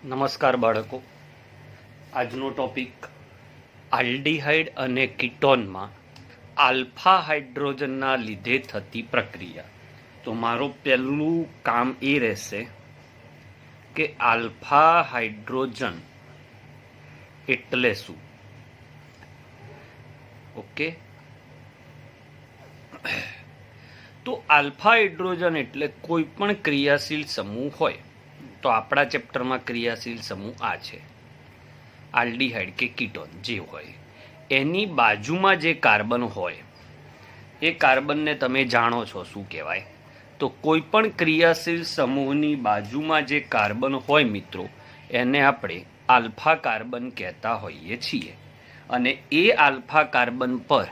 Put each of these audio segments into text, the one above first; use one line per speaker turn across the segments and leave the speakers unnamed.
નમસ્કાર બાળકો, આજનો ટોપિક આલ્ડીહાઇડ અને કીટોનમાં આલ્ફા હાઇડ્રોજનના લીધે થતી પ્રક્રિયા. તો મારું પહેલું કામ એ રહેશે કે આલ્ફા હાઇડ્રોજન એટલે શું. ઓકે, તો આલ્ફા હાઇડ્રોજન એટલે કોઈ પણ ક્રિયાશીલ સમૂહ હોય. તો આપણા ચેપ્ટરમાં ક્રિયાશીલ સમૂહ આ છે, આલ્ડીહાઇડ કે કીટોન જે હોય એની બાજુમાં જે કાર્બન હોય એ કાર્બનને તમે જાણો છો શું કહેવાય. તો કોઈ પણ ક્રિયાશીલ સમૂહની બાજુમાં જે કાર્બન હોય મિત્રો, એને આપણે આલ્ફા કાર્બન કહેતા હોઈએ છીએ. અને એ આલ્ફા કાર્બન પર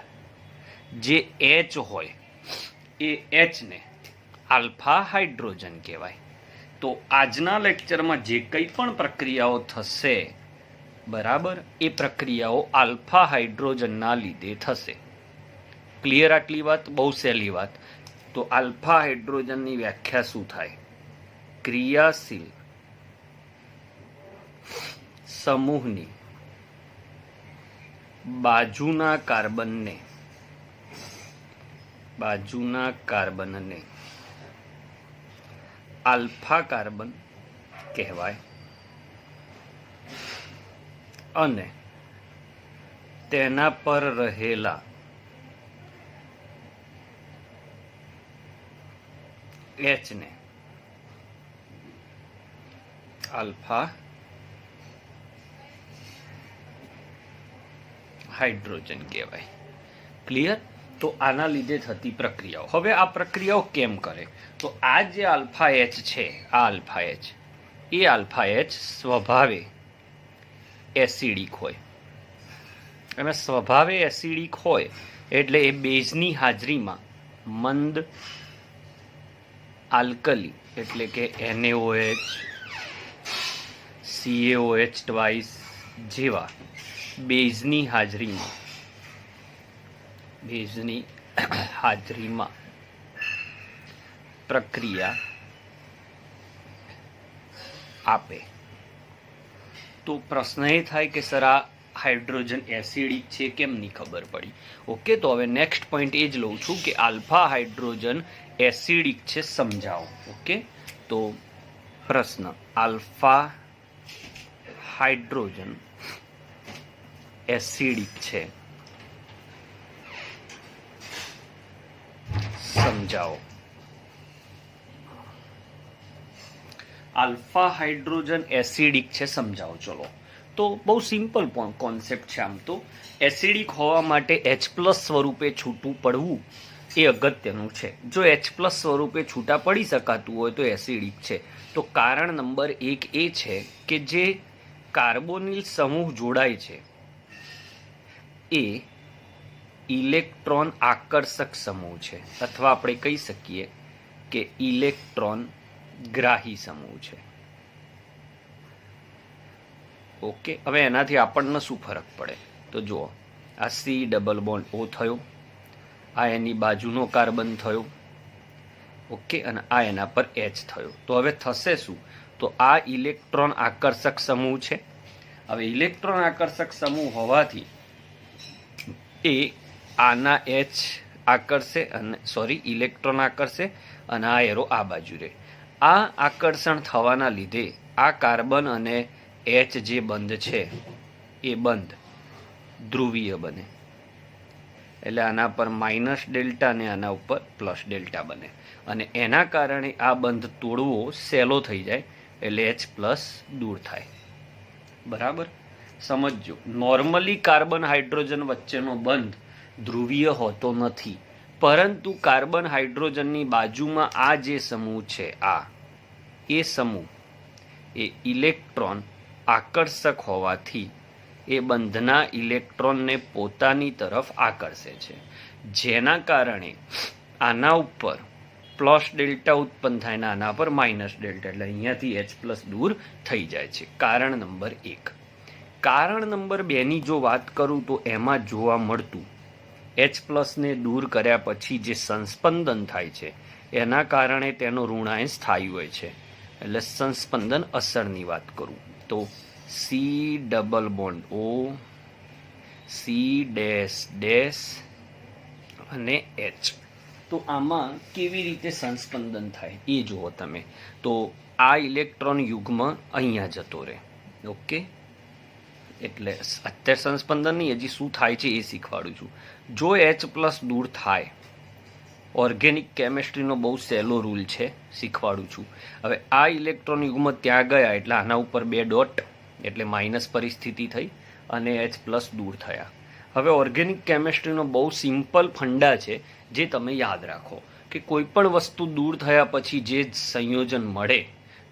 જે એચ હોય એ એચને આલ્ફા હાઇડ્રોજન કહેવાય. તો આજના લેક્ચરમાં જે કંઈ પણ પ્રક્રિયાઓ થશે, બરાબર, એ પ્રક્રિયાઓ આલ્ફા હાઇડ્રોજનના લીધે થશે. ક્લિયર? આટલી વાત બહુ સહેલી વાત. તો આલ્ફા હાઇડ્રોજનની વ્યાખ્યા શું થાય? ક્રિયાશીલ સમૂહની બાજુના કાર્બનને આલ્ફા કાર્બન કહેવાય અને તેના પર રહેલા એચને આલ્ફા હાઇડ્રોજન કહેવાય. ક્લિયર? તો આના લીધે થતી પ્રક્રિયાઓ. હવે આ પ્રક્રિયાઓ કેમ કરે? તો આ જે આલ્ફા એચ છે, આ આલ્ફા એચ, એ આલ્ફા એચ સ્વભાવે એસિડિક હોય. અને સ્વભાવે એસિડિક હોય એટલે એ બેઝની હાજરીમાં મંદ આલ્કલી એટલે કે NaOH, CaOH ટ્વાઇસ જેવા બેઝની હાજરીમાં પ્રક્રિયા આપે. તો પ્રશ્ન એ થાય કે સર આ હાઇડ્રોજન એસિડિક છે, કેમ નહીં ખબર પડી? ઓકે, તો હવે નેક્સ્ટ પોઈન્ટ એ જ લઉં છું કે આલ્ફા હાઇડ્રોજન એસિડિક છે, સમજાવો. ઓકે, તો પ્રશ્ન, આલ્ફા હાઇડ્રોજન એસિડિક છે, સમજાવો. આલ્ફા હાઇડ્રોજન એસિડિક છે, સમજાવો. ચલો, તો બહુ સિમ્પલ કોન્સેપ્ટ છે. આમ તો એસિડિક હોવા માટે H+ સ્વરૂપે છૂટું પડવું એ અગત્યનું છે. જો H+ સ્વરૂપે છૂટા પડી શકાતું હોય તો એસિડિક છે. તો કારણ નંબર 1 એ છે કે જે કાર્બોનિલ સમૂહ જોડાય છે એ ઇલેક્ટ્રોન આકર્ષક સમૂહ છે, અથવા આપણે કહી શકીએ કે ઇલેક્ટ્રોન ગ્રાહી સમૂહ છે. ઓકે, હવે એનાથી આપણને શું ફરક પડે? તો જુઓ, આ C ડબલ બોન્ડ O થયો, આ એની બાજુનો કાર્બન થયો, ઓકે, અને આ એના પર H થયો. તો હવે થશે શું? તો આ ઇલેક્ટ્રોન આકર્ષક સમૂહ છે. હવે ઇલેક્ટ્રોન આકર્ષક સમૂહ હોવાથી એ આના H આકર્ષે અને ઇલેક્ટ્રોન આકર્ષે અને આ એરો આ બાજુ રહે. આ આકર્ષણ થવાના લીધે આ કાર્બન અને H જે બંધ છે એ બંધ ધ્રુવીય બને. એટલે આના પર માઇનસ ડેલ્ટા અને આના ઉપર પ્લસ ડેલ્ટા બને. અને એના કારણે આ બંધ તોડવો સહેલો થઈ જાય, એટલે H+ દૂર થાય. બરાબર? સમજો, નોર્મલી કાર્બન હાઇડ્રોજન વચ્ચેનો બંધ ધ્રુવીય હોતો નથી, પરંતુ કાર્બન હાઇડ્રોજનની બાજુમાં આ જે સમૂહ છે, એ સમૂહ એ ઇલેક્ટ્રોન આકર્ષક હોવાથી એ બંધના ઇલેક્ટ્રોનને પોતાની તરફ આકર્ષે છે, જેના કારણે આના ઉપર પ્લસ ડેલ્ટા ઉત્પન્ન થાય ને આના પર માઇનસ ડેલ્ટા, એટલે અહીંયાથી H+ દૂર થઈ જાય છે. કારણ નંબર 1. કારણ નંબર 2ની જો વાત કરું તો એમાં જોવા મળતું H+ ને દૂર કર્યા પછી જે સંસ્પંદન થાય છે એના કારણે તેનો ઋણાંશ સ્થાયી હોય છે. એટલે સંસ્પંદન અસરની વાત કરું. તો C double bond O, C dash dash અને એચ. તો આમાં કેવી રીતે સંસ્પંદન થાય એ જુઓ તમે. તો આ ઇલેક્ટ્રોન યુગ્મ અહીંયા જતો રહે. ઓકે, એટલે અત્યારે સંસ્પંદન નહીં, હજી શું થાય છે એ શીખવાડું છું. જો H+ દૂર થાય, ઓર્ગેનિક કેમેસ્ટ્રીનો બહુ સહેલો રૂલ છે, શીખવાડું છું. હવે આ ઇલેક્ટ્રોન યુગ્મ ત્યાં ગયા એટલે આના ઉપર 2 ડોટ એટલે માઇનસ પરિસ્થિતિ થઈ અને H+ દૂર થયા. હવે ઓર્ગેનિક કેમેસ્ટ્રીનો બહુ સિમ્પલ ફંડા છે જે તમે યાદ રાખો કે કોઈ પણ વસ્તુ દૂર થયા પછી જે સંયોજન મળે,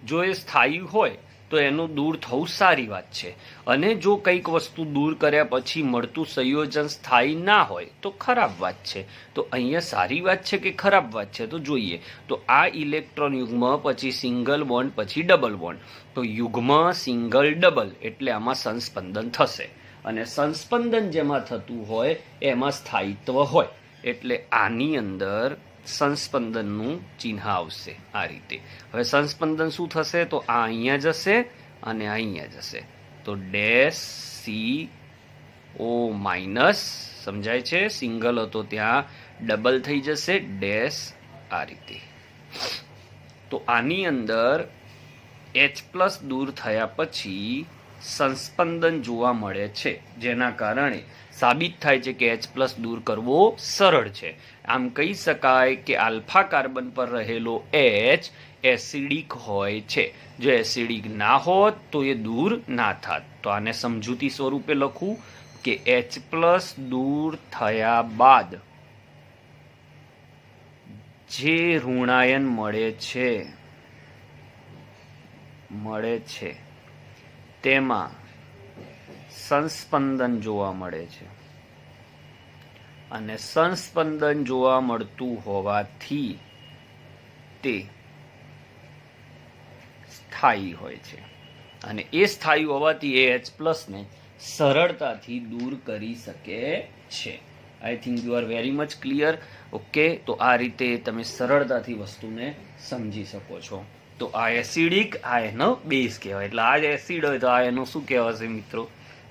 જો એ સ્થાયી હોય તો એનું દૂર થવું સારી વાત છે, અને જો કંઈક વસ્તુ દૂર કર્યા પછી મળતું સંયોજન સ્થાયી ના હોય તો ખરાબ વાત છે. તો અહીંયા સારી વાત છે કે ખરાબ વાત છે તો જોઈએ. તો આ ઇલેક્ટ્રોન યુગ્મ પછી સિંગલ બોન્ડ પછી ડબલ બોન્ડ, તો યુગ્મ સિંગલ ડબલ એટલે આમાં સંસ્પંદન થશે, અને સંસ્પંદન જેમાં થતું હોય એમાં સ્થાયિત્વ હોય, એટલે આની અંદર સંસ્પંદનનું ચિહ્ન આવશે આ રીતે. હવે સંસ્પંદન શું થશે? તો આ અહીંયા જશે અને અહીંયા જશે, તો ડેશ સી ઓ માઇનસ, સમજાય છે? સિંગલ હતો ત્યાં ડબલ થઈ જશે, ડેશ આ રીતે. તો આની અંદર H+ દૂર થયા પછી સંસ્પંદન જોવા મળે છે, જેના કારણે સાબિત થાય છે કે H+ દૂર કરવો સરળ છે. આમ કહી શકાય કે આલ્ફા કાર્બન પર રહેલો H એસિડિક હોય છે. જો એસિડિક ના હોત તો એ દૂર ના થાત. તો આને સમજૂતી સ્વરૂપે લખું કે H+ દૂર થયા બાદ જે ઋણાયન મળે છે તેમાં સંસ્પંદન જોવા મળે છે, અને સંસ્પંદન જોવા મળતું હોવાથી તે સ્થાયી હોય છે, અને એ સ્થાયી હોવાથી એ H+ ને સરળતાથી દૂર કરી શકે છે. I think you are very much clear. Okay, તો આ રીતે તમે સરળતાથી વસ્તુને સમજી શકો છો. તો આ એસિડિક, આ એનો બેઝ કહેવાય. એટલે આ જ એસિડ હોય તો આ એનો શું કહેવાશે મિત્રો?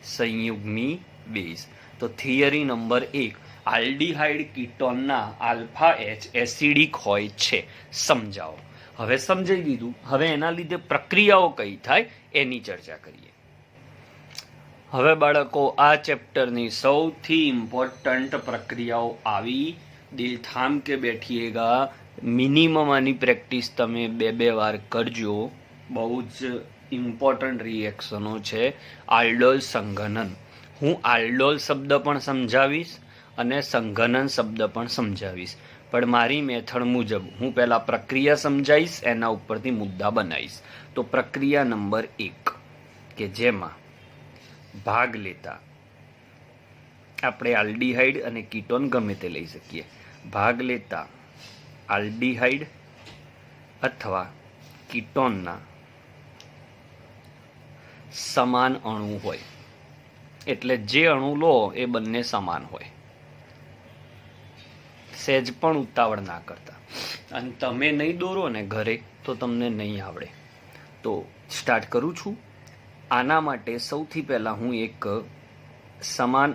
સંયુગ્મી બેઝ. તો થિયરી નંબર 1, આલ્ડીહાઇડ કીટોનના આલ્ફા H એસિડિક હોય છે. સમજાવો. હવે સમજાઈ દીધું. હવે એના લીધે પ્રક્રિયાઓ કઈ થાય એની ચર્ચા કરીએ. હવે બાળકો, આ ચેપ્ટરની સૌથી ઇમ્પોર્ટન્ટ પ્રક્રિયાઓ આવી. દિલ થામ કે બેઠિએગા. મિનિમમ આની પ્રેક્ટિસ તમે 2 વાર કરજો. બહુ જ ઇમ્પોર્ટન્ટ રિએક્શનો છે. આલ્ડોલ સંઘનન, હું આલ્ડોલ શબ્દ પણ સમજાવીશ અને સંઘનન શબ્દ પણ સમજાવીશ, પણ મારી મેથડ મુજબ હું પહેલા પ્રક્રિયા સમજાવીશ, એના ઉપરથી મુદ્દા બનાવીશ. તો પ્રક્રિયા નંબર 1 કે જેમાં ભાગ લેતા આપણે આલ્ડીહાઇડ અને કીટોન ગમે તે લઈ શકીએ. ભાગ લેતા આલ્ડીહાઇડ અથવા કીટોનના સમાન અણુ હોય, એટલે જે અણુ લો એ બંને સમાન હોય. સહેજ પણ ઉતાવળ ના કરતા. અને તમે નહીં દોરો ને ઘરે તો તમને નહીં આવડે. તો સ્ટાર્ટ કરું છું. આના માટે સૌથી પહેલા હું એક સમાન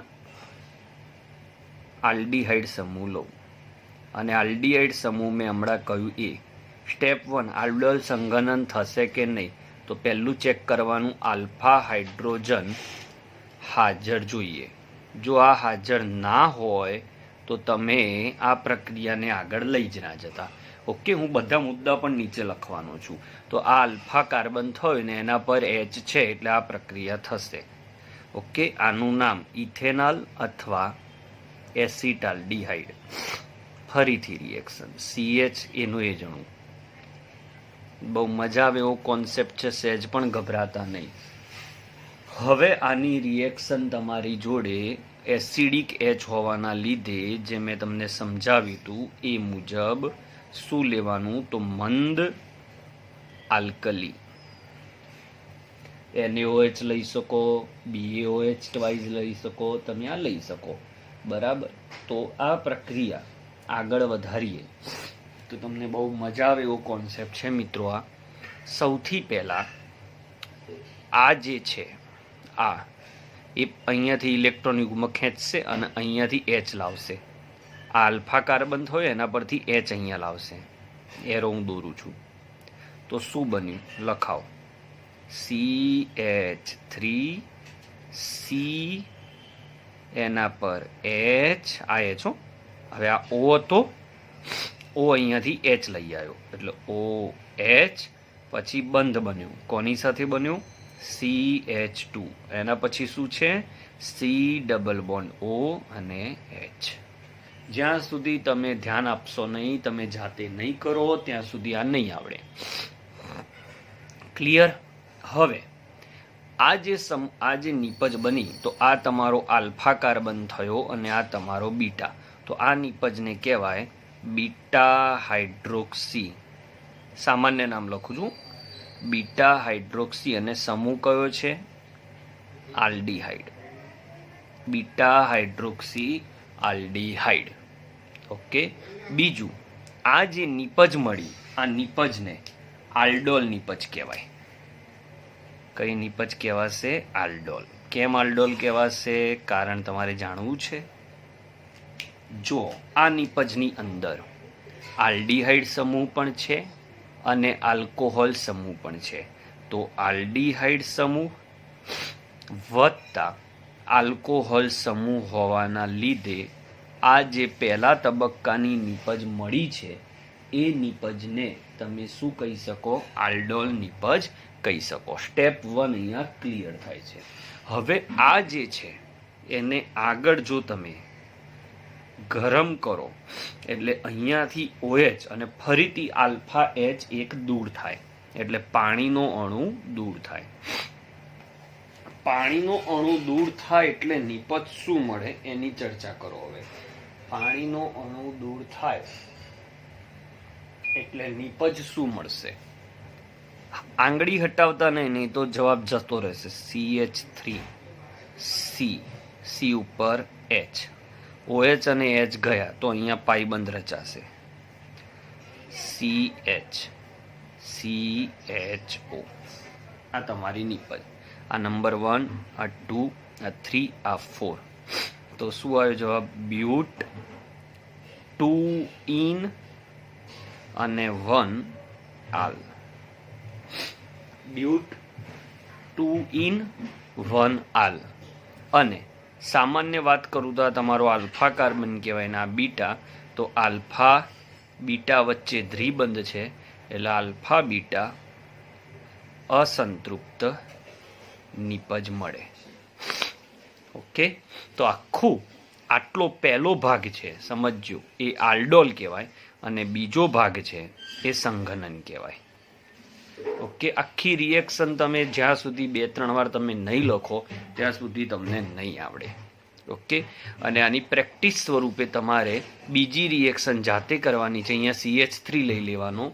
આલ્ડીહાઇડ સમૂહ લઉં, અને આલ્ડીહાઇડ સમૂહ મેં હમણાં કહ્યું એ. સ્ટેપ 1, આલ્ડોલ સંઘનન થશે કે નહીં? તો પહેલું ચેક કરવાનું, આલ્ફા હાઇડ્રોજન હાજર જોઈએ. જો આ હાજર ના હોય તો તમે આ પ્રક્રિયાને આગળ લઈ જ ના જતા. ઓકે, હું બધા મુદ્દા પણ નીચે લખવાનો છું. તો આ આલ્ફા કાર્બન થયો ને એના પર H છે એટલે આ પ્રક્રિયા થશે. ઓકે, આનું નામ ઇથેનોલ અથવા એસિટાલ્ડીહાઇડ. ફરીથી રિએક્શન CH એનું એ જણું. બહુ મજા આવે એવો કોન્સેપ્ટ છે, સહેજ પણ ગભરાતા નહીં. હવે આની રિએક્શન તમારી જોડે એસિડિક H હોવાના લીધે જે મેં તમને સમજાવ્યું હતું એ મુજબ શું લેવાનું? તો મંદ આલ્કલી NaOH લઈ શકો, BaOH ટ્વાઇસ લઈ શકો, તમે આ લઈ શકો. બરાબર. તો આ પ્રક્રિયા આગળ વધારીએ તો તમને બહુ મજા આવે એવો કોન્સેપ્ટ છે મિત્રો. આ સૌથી પહેલા આ જે છે આ એ અહીંયાથી ઇલેક્ટ્રોન યુગ્મ ખેંચશે અને અહીંયાથી એચ લાવશે. આ આલ્ફા કાર્બન થયો એના પરથી એચ અહીંયા લાવશે. એરો હું દોરું છું. તો શું બન્યું લખાવો. CH3 C એના પર એચ આ એચ હો. હવે આ ઓ હતો, ઓ અહીંયાથી એચ લઈ આવ્યો એટલે OH, પછી બંધ બન્યું. કોની સાથે બન્યું? CH2. એના પછી શું છે? C≡O અને H. જ્યાં સુધી તમે ધ્યાન આપશો નહીં, તમે જાતે નહીં કરો ત્યાં સુધી આ નહીં આવડે. ક્લિયર? હવે આ જે નિપજ બની તો આ તમારો આલ્ફા કાર્બન થયો અને આ તમારો બીટા. તો આ નિપજને કહેવાય બીટા હાઇડ્રોક્સી. સામાન્ય નામ લખું છું, બીટા હાઇડ્રોક્સી. અને સમૂહ કયો છે? Aldehyde. Beta hydroxy aldehyde. Okay. બીજું, આ જે નિપજ મળી આ નિપજને આલ્ડોલ નિપજ કહેવાય. કઈ નિપજ કહેવાશે? આલ્ડોલ. કેમ આલ્ડોલ કહેવાશે? કારણ તમારે જાણવું છે. જો આ નિપજની અંદર આલ્ડીહાઇડ સમૂહ પણ છે અને આલ્કોહોલ સમૂહ પણ છે. તો આલ્ડીહાઇડ સમૂહ વત્તા આલ્કોહોલ સમૂહ હોવાના લીધે આ જે પહેલા તબક્કાની નિપજ મળી છે એ નિપજને તમે શું કહી શકો? આલ્ડોલ નિપજ કહી શકો. સ્ટેપ 1 અહીંયા ક્લિયર થાય છે. હવે આ જે છે એને આગળ જો તમે ગરમ કરો એટલે અહીંયાથી OH અને ફરીથી આલ્ફા H એક દૂર થાય એટલે પાણીનો અણુ દૂર થાય. પાણીનો અણુ દૂર થાય એટલે નિપજ શું મળે એની ચર્ચા કરો. હવે પાણીનો અણુ દૂર થાય એટલે નિપજ શું મળશે? આંગળી હટાવતા નહીં તો જવાબ જતો રહેશે. CH3 C ઉપર H, OH અને H ગયા તો અહીંયા પાઈબંધ રચાશે. CHO. આ તમારી નિપજ. આ નંબર 1, આ 2, આ 3, આ 4. તો શું આવ્યો જવાબ? બ્યુટ 2 ઇન અને 1 આલ. બ્યુટ 2 ઇન 1 આલ. અને સામાન્ય વાત કરું તો આ તમારો આલ્ફા કાર્બન કહેવાય ને આ બીટા. તો આલ્ફા બીટા વચ્ચે દ્વિબંધ છે એટલે આલ્ફા બીટા અસંતૃપ્ત નિપજ મળે. ઓકે. તો આટલો પહેલો ભાગ છે સમજજો એ આલ્ડોલ કહેવાય અને બીજો ભાગ છે એ સંઘનન કહેવાય. ઓકે. આખી રિએક્શન તમે જ્યાં સુધી 2-3 વાર તમે નહીં લખો ત્યાં સુધી તમને નહીં આવડે. ઓકે. અને આની પ્રેક્ટિસ સ્વરૂપે તમારે બીજી રિએક્શન જાતે કરવાની છે. અહીંયા CH3 લઈ લેવાનો.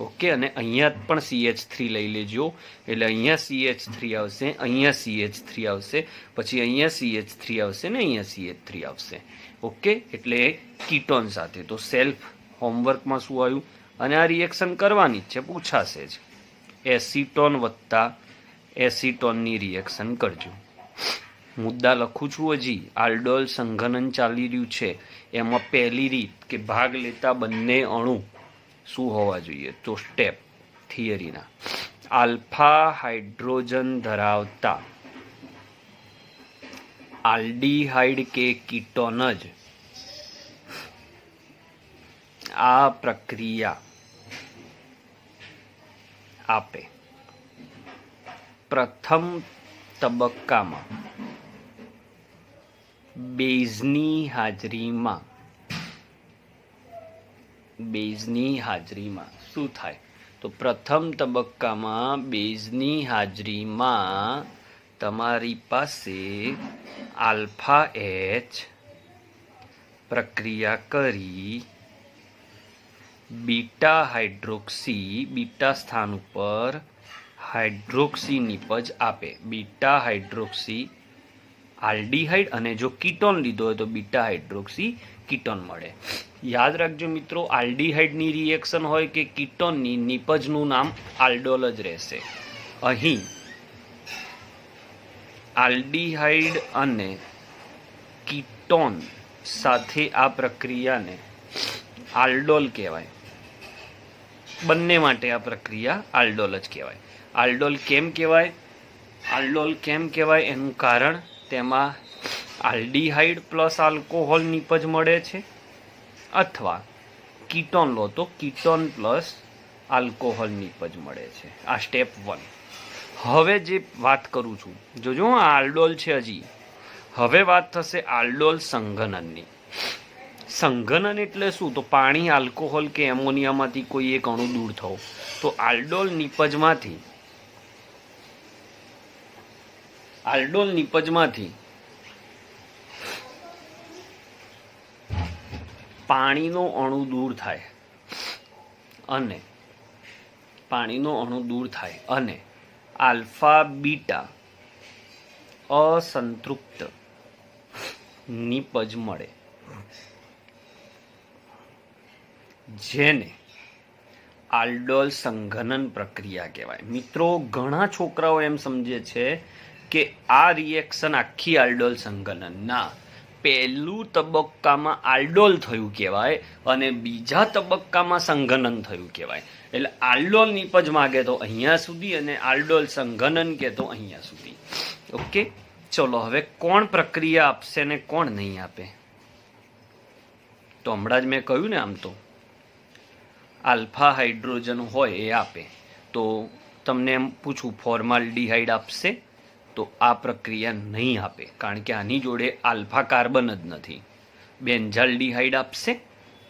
ઓકે. અને અહીંયા પણ CH3 લઈ લેજો એટલે અહીંયા CH3 આવશે, અહીંયા CH3 આવશે, પછી અહીંયા CH3 આવશે ને અહીંયા CH3 આવશે. ઓકે. એટલે કીટોન સાથે. તો સેલ્ફ હોમવર્કમાં શું આવ્યું? અને આ રિએક્શન કરવાની જ છે, પૂછાશે જ. એસિટોન વત્તા એસિટોનની રિએક્શન કરજો. મુદ્દા લખું છું હજી. આલ્ડોલ સંઘનન ચાલી રહ્યું છે એમાં પહેલી રીત કે ભાગ લેતા બંને અણુ શું હોવા જોઈએ? તો સ્ટેપ થિયરીના આલ્ફા હાઇડ્રોજન ધરાવતા આલ્ડીહાઇડ કે કીટોન જ આ પ્રક્રિયા આપે. પ્રથમ તબક્કામાં બેઝની હાજરીમાં શું થાય? તો પ્રથમ તબક્કામાં બેઝની હાજરીમાં તમારી પાસે આલ્ફા H પ્રક્રિયા કરી બીટા હાઇડ્રોક્સી, બીટા સ્થાન ઉપર હાઇડ્રોક્સી નિપજ આપે. બીટા હાઇડ્રોક્સી આલ્ડીહાઇડ અને જો કીટોન લીધો હોય તો બીટા હાઇડ્રોક્સી કીટોન મળે. યાદ રાખજો મિત્રો, આલ્ડીહાઇડની રિએક્શન હોય કે કીટોનની, નિપજનું નામ આલ્ડોલ જ રહેશે. અહીં આલ્ડીહાઇડ અને કીટોન સાથે આ પ્રક્રિયાને આલ્ડોલ કહેવાય. બંને માટે આ પ્રક્રિયા આલ્ડોલ જ કહેવાય. આલ્ડોલ કેમ કહેવાય? આલ્ડોલ કેમ કહેવાય એનું કારણ તેમાં આલ્ડીહાઇડ પ્લસ આલ્કોહોલ નિપજ મળે છે, અથવા કીટોન લો તો કીટોન પ્લસ આલ્કોહોલ નિપજ મળે છે. આ સ્ટેપ 1. હવે જે વાત કરું છું, જોજો આ આલ્ડોલ છે હજી. હવે વાત થશે આલ્ડોલ સંઘનનની. સંઘનન એટલે શું? તો પાણી, આલ્કોહોલ કે એમોનિયામાંથી કોઈ એક અણુ દૂર થવો. તો આલ્ડોલ નિપજમાંથી પાણીનો અણુ દૂર થાય અને આલ્ફા બીટા અસંતૃપ્ત નિપજ મળે, જેને આલ્ડોલ સંઘનન પ્રક્રિયા કહેવાય. મિત્રો, ઘણા છોકરાઓ એમ સમજે છે કે આ રિએક્શન આખી આલ્ડોલ સંઘનનના પહેલું તબક્કામાં આલ્ડોલ થયું કહેવાય અને બીજા તબક્કામાં સંઘનન થયું કહેવાય. એટલે આલ્ડોલ નિપજ માગે તો અહીંયા સુધી અને આલ્ડોલ સંઘનન કે તો અહીંયા સુધી. ઓકે, ચલો હવે કોણ પ્રક્રિયા આપશે ને કોણ નહીં આપે? તો હમણાં જ મેં કહ્યું ને, આમ તો આલ્ફા હાઇડ્રોજન હોય એ આપે. તો તમને એમ પૂછું, ફોર્માલ્ડીહાઇડ આપશે? તો આ પ્રક્રિયા નહીં આપે, કારણ કે આની જોડે આલ્ફા કાર્બન જ નથી. બેન્ઝાલ્ડીહાઇડ આપશે?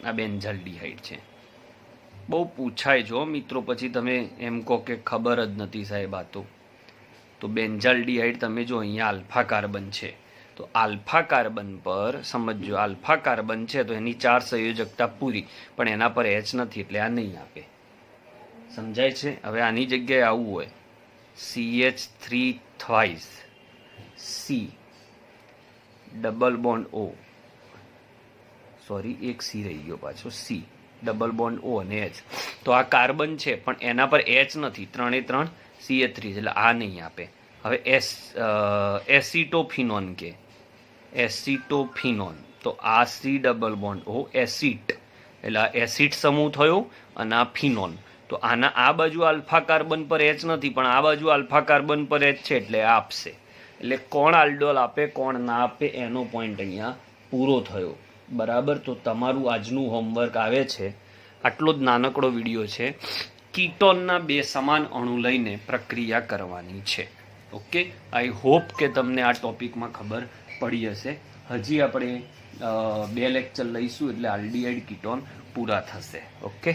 આ બેન્ઝાલ્ડીહાઇડ છે. બહુ પૂછાય છો મિત્રો, પછી તમે એમ કહો કે ખબર જ નથી સાહેબ આ તો બેન્ઝાલ્ડીહાઇડ તમે જો અહીંયા આલ્ફા કાર્બન છે, તો આલ્ફા કાર્બન પર સમજો, આલ્ફા કાર્બન છે તો એની 4 સંયોજકતા પૂરી, પણ એના પર એચ નથી એટલે આ નહીં આપે. સમજાય છે? હવે આની જગ્યાએ આવું હોય CH3 થ્વાઇસ C double bond O, sorry એક C રહી ગયો પાછો, C ડબલ બોન્ડ O અને H. તો આ કાર્બન છે પણ એના પર H નથી, 3 CH3 એટલે આ નહીં આપે. હવે એસિટોફિનોન કે એસિટોફિનોન, તો આ C ડબલ બોન્ડ O એસિટ એટલે આ એસિડ સમૂહ થયો અને આ ફિનોન. તો આના આ બાજુ આલ્ફા કાર્બન પર H નથી પણ આ બાજુ આલ્ફા કાર્બન પર H છે એટલે આ આપશે. એટલે કોણ આલ્ડોલ આપે કોણ ના આપે એનો પોઈન્ટ અહીંયા પૂરો થયો. બરાબર? તો તમારું આજનું હોમવર્ક આવે છે, આટલો જ નાનકડો વિડીયો છે. કીટોનના 2 સમાન અણુ લઈને પ્રક્રિયા કરવાની છે. ઓકે, આઈ હોપ કે તમને આ ટોપિકમાં ખબર પડી હશે. હજી આપણે 2 લેક્ચર લઈશું એટલે આલ્ડીહાઇડ કીટોન પૂરા થશે. ઓકે.